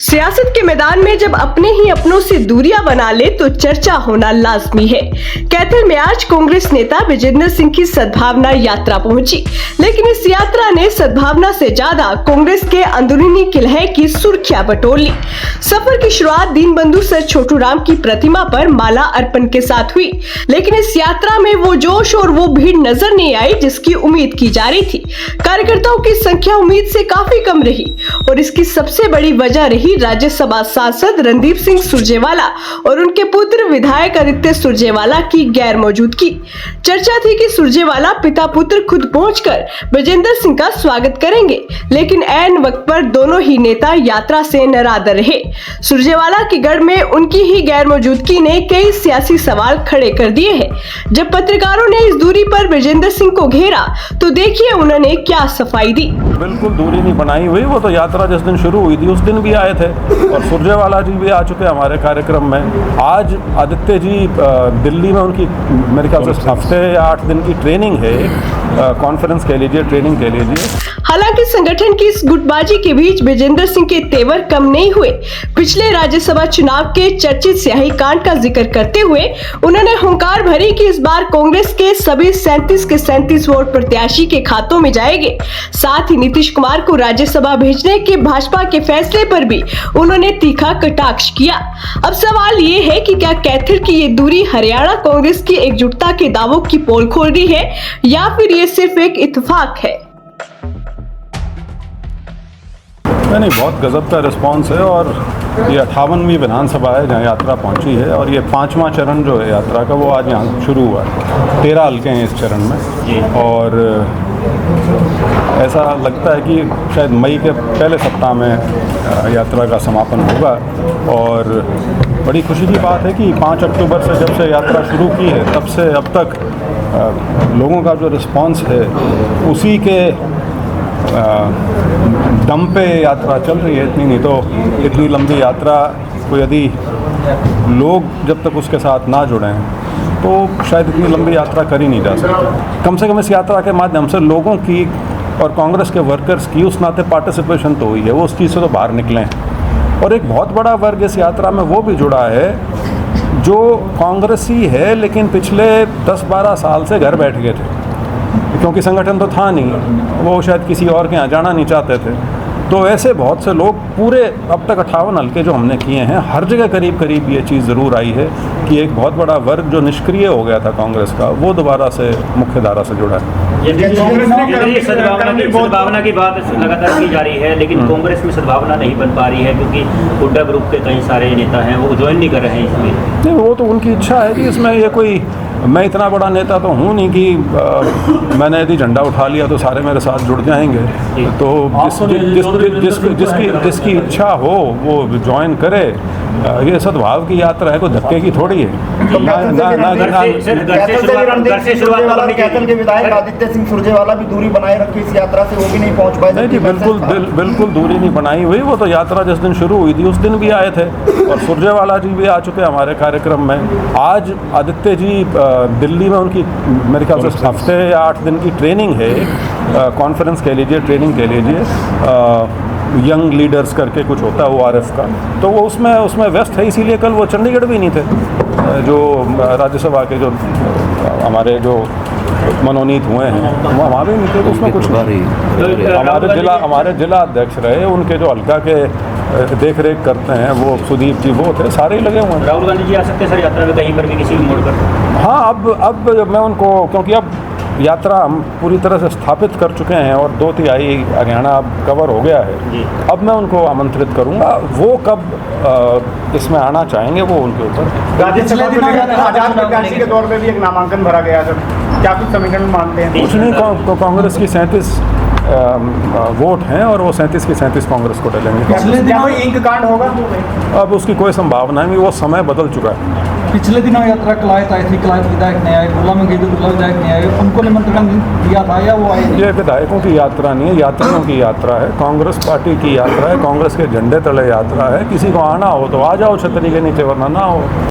सियासत के मैदान में जब अपने ही अपनों से दूरियां बना ले तो चर्चा होना लाजमी है। कैथल में आज कांग्रेस नेता विजेंद्र सिंह की सद्भावना यात्रा पहुंची, लेकिन इस यात्रा ने सद्भावना से ज्यादा कांग्रेस के अंदरूनी किलहे की सुर्खियां बटोर ली। सफर की शुरुआत दीनबंधु सर छोटू राम की प्रतिमा पर माला अर्पण के साथ हुई, लेकिन इस यात्रा में वो जोश और वो भीड़ नजर नहीं आई जिसकी उम्मीद की जा रही थी। कार्यकर्ताओं की संख्या उम्मीद से काफी कम रही और इसकी सबसे बड़ी वजह रही राज्यसभा सांसद रणदीप सिंह सुरजेवाला और उनके पुत्र विधायक आदित्य सुरजेवाला की गैर मौजूदगी। चर्चा थी कि सुरजेवाला पिता पुत्र खुद पहुंचकर विजेंद्र सिंह का स्वागत करेंगे, लेकिन ऐन वक्त पर दोनों ही नेता यात्रा से नाराज रहे। सुरजेवाला के गढ़ में उनकी ही गैर मौजूदगी ने कई सियासी सवाल खड़े कर दिए हैं। जब पत्रकारों ने इस दूरी पर विजेंद्र सिंह को घेरा तो देखिए उन्होंने क्या सफाई दी। बिल्कुल दूरी नहीं बनाई हुई, वो तो यात्रा जिस दिन शुरू हुई थी उस दिन भी आए थे और सुरजेवाला जी भी आ चुके हमारे कार्यक्रम में। आज आदित्य जी दिल्ली में उनकी मेरे ख्याल से हफ्ते या 8 दिन की ट्रेनिंग है, कॉन्फ्रेंस कह लीजिए, ट्रेनिंग कह लीजिए। हालांकि संगठन की इस गुटबाजी के बीच विजेंद्र सिंह के तेवर कम नहीं हुए। पिछले राज्यसभा चुनाव के चर्चित स्याही कांड का जिक्र करते हुए उन्होंने हुंकार भरी कि इस बार कांग्रेस के सभी 37 के 37 वोट प्रत्याशी के खातों में जाएंगे। साथ ही नीतीश कुमार को राज्यसभा भेजने के भाजपा के फैसले पर भी उन्होंने तीखा कटाक्ष किया। अब सवाल ये है कि क्या कैथल की ये दूरी हरियाणा कांग्रेस की एकजुटता के दावों की पोल खोल रही है या फिर ये सिर्फ एक इत्तेफाक है? नहीं, बहुत गजब का रिस्पांस है और ये 58वीं विधानसभा है जहाँ यात्रा पहुँची है और ये 5वां चरण जो है यात्रा का वो आज यहाँ शुरू हुआ है। 13 हल्के हैं इस चरण में और ऐसा लगता है कि शायद मई के पहले सप्ताह में यात्रा का समापन होगा। और बड़ी खुशी की बात है कि 5 अक्टूबर से जब से यात्रा शुरू की है तब से अब तक लोगों का जो रिस्पांस है उसी के दम पे यात्रा चल रही है। इतनी नहीं तो इतनी लंबी यात्रा को यदि लोग जब तक उसके साथ ना जुड़ें तो शायद इतनी लंबी यात्रा कर ही नहीं जा सकती। कम से कम इस यात्रा के माध्यम से लोगों की और कांग्रेस के वर्कर्स की उस नाते पार्टिसिपेशन तो हुई है, वो उस चीज़ से तो बाहर निकले हैं। और एक बहुत बड़ा वर्ग इस यात्रा में वो भी जुड़ा है जो कांग्रेसी है लेकिन पिछले 10-12 साल से घर बैठ गए थे क्योंकि संगठन तो था नहीं, वो शायद किसी और के यहाँ जाना नहीं चाहते थे। तो ऐसे बहुत से लोग पूरे अब तक 58 हल्के जो हमने किए हैं हर जगह करीब करीब ये चीज़ ज़रूर आई है कि एक बहुत बड़ा वर्ग जो निष्क्रिय हो गया था कांग्रेस का वो दोबारा से मुख्य धारा से जुड़ा है। सद्भावना की बात लगातार की जा रही है, लेकिन कांग्रेस में सद्भावना नहीं बन पा रही है क्योंकि हुड्डा ग्रुप के कई सारे नेता हैं वो ज्वाइन नहीं कर रहे हैं इसमें। नहीं, वो तो उनकी इच्छा है कि इसमें ये कोई, मैं इतना बड़ा नेता तो हूँ नहीं कि मैंने यदि झंडा उठा लिया तो सारे मेरे साथ जुड़ जाएंगे। तो जिसकी इच्छा हो वो ज्वाइन करे। ये सद्भाव की यात्रा है, कोई धक्के की थोड़ी है। कैथल के विधायक आदित्य सिंह सुरजेवाला भी दूरी बनाए रखी इस यात्रा से, वो भी नहीं पहुंच पाए। नहीं जी, बिल्कुल दूरी नहीं बनाई हुई, वो तो यात्रा जिस दिन शुरू हुई थी उस दिन भी आए थे और सुरजेवाला जी भी आ चुके हमारे कार्यक्रम में। आज आदित्य जी दिल्ली में उनकी मेरे ख्याल से हफ्ते या 8 दिन की ट्रेनिंग है, कॉन्फ्रेंस कह लीजिए, ट्रेनिंग कह लीजिए, यंग लीडर्स करके कुछ होता है ORF का, तो वो उसमें व्यस्त है। इसीलिए कल वो चंडीगढ़ भी नहीं थे। जो राज्यसभा के जो हमारे जो मनोनीत हुए हैं वो वहाँ भी नहीं थे, तो उसमें कुछ हमारे जिला अध्यक्ष रहे, उनके जो हल्का के देख रेख करते हैं वो सुदीप जी वो थे, सारे ही लगे हुए हैं। राहुल गांधी जी आ सकते हैं सर यात्रा में कहीं पर भी किसी भी मोड़ पर? हाँ, अब मैं उनको, क्योंकि अब यात्रा हम पूरी तरह से स्थापित कर चुके हैं और 2/3 हरियाणा अब कवर हो गया है, अब मैं उनको आमंत्रित करूंगा। वो कब इसमें आना चाहेंगे वो उनके ऊपर। राज्यसभा आजाद प्रत्याशी के तौर पे भी एक नामांकन भरा गया सर, क्या कुछ समीकरण मानते हैं? कुछ नहीं, कांग्रेस की 37 वोट हैं और वो 37 की 37 कांग्रेस को डलेंगे। कोई इंक कांड होगा? अब उसकी कोई संभावना नहीं, वो समय बदल चुका है। पिछले दिनों यात्रा कलायत आई थी, कलायत विधायक नहीं आए, गुला में गई तो गुला विधायक नहीं आए, उनको निमंत्रण दिया था या वो आए? ये विधायकों की यात्रा नहीं है, यात्रियों की यात्रा है, कांग्रेस पार्टी की यात्रा है, कांग्रेस के झंडे तले यात्रा है। किसी को आना हो तो आ जाओ छतरी के नीचे, वरना ना हो।